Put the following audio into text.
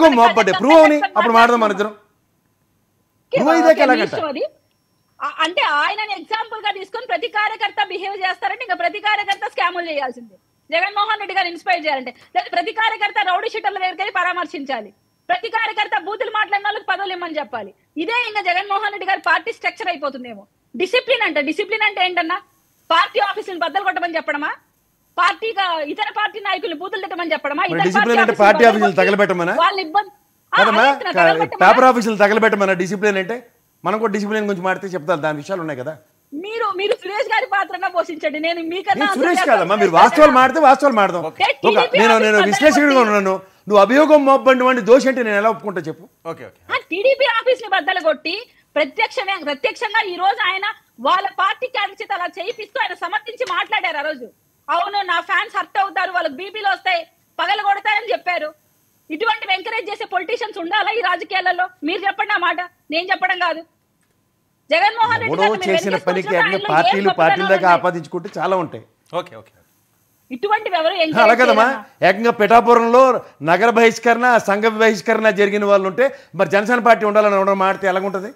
అభియోగం మోపబడ్డే ప్రూవ్ అవని అప్పుడు మాట్లాడదాం మన ఇద్దరం. ప్రూవ్ అయితే ఎలాగంట? అంటే ఆయనని ఎగ్జాంపుల్ గా తీసుకొని ప్రతి కార్యకర్త బిహేవ్ చేస్తారంటే ఇంకా ప్రతి కార్యకర్త స్కాములు చేయాల్సిందే. జగన్మోహన్ రెడ్డి గారు ఇన్స్పైర్ చేయాలంటే, లేదా ప్రతి కార్యకర్త రౌడీ షీటర్ల దగ్గరికి వెళ్ళి పరామర్శించాలి, ప్రతి కార్యకర్త బూతులు మాట్లాడిన వాళ్ళకి పదవులు ఇమ్మని చెప్పాలి. ఇదే ఇంకా జగన్మోహన్ రెడ్డి గారి పార్టీ స్ట్రక్చర్ అయిపోతుందేమో. డిసిప్లిన్ అంటే ఏంటన్నా? పార్టీ ఆఫీసులు బద్దలు కొట్టమని చెప్పడమా? పార్టీగా ఇతర పార్టీ నాయకులు బూతులు తిట్టమని చెప్పడమా? డిసిప్లిన్ అంటే పార్టీ ఆఫీసులు తగలబెట్టమనా? వాళ్ళు ఇబ్బంది పేపర్ ఆఫీసులు తగలబెట్టమన్నా డిసిప్లిన్ అంటే? మనం కూడా డిసిప్లిన్ గురించి మాడితే చెప్తారు, దాని విషయాలు ఉన్నాయి కదా. మీరు సురేష్ గారి పాత్రగా పోషించండి. నేను మీకన్నా సురేష్ కాదమ్మా, మీరు వాస్తవాలు మాడితే వాస్తవాలు మాడదాం. నేను విశ్లేషకుడిగా ఉన్నాను. నువ్వు అభియోగం మోపబడిన వాడిని దోషి అంటే నేను ఎలా ఒప్పుకుంటా చెప్పు? టీడీపీ ఆఫీస్ ని బద్దలు కొట్టి ప్రత్యక్షంగా ఈ రోజు ఆయన వాళ్ళ పార్టీ క్యాడర్ అలా చేయిస్తూ ఆయన సమర్థించి మాట్లాడారు. ఆ రోజు అవును నా ఫ్యాన్స్ హర్ట్ అవుతారు, వాళ్ళకి బీపీలు వస్తాయి, పగలు కొడతాయని చెప్పారు. ఇటువంటి ఎంకరేజ్ చేసే పొలిటీషియన్స్ ఉండాలా ఈ రాజకీయాలలో? మీరు చెప్పండి ఆ మాట, నేను చెప్పడం కాదు. జగన్మోహన్ రెడ్డి చేసిన పనికి పార్టీల దాకా ఆపాదించుకుంటే చాలా ఉంటాయి. ఇటువంటివి ఎవరు అలాగదమ్మా, ఏకంగా పిఠాపురంలో నగర బహిష్కరణ, సంఘ బహిష్కరణ జరిగిన వాళ్ళు ఉంటే మరి జనసేన పార్టీ ఉండాలని మాడితే ఎలాగుంటది?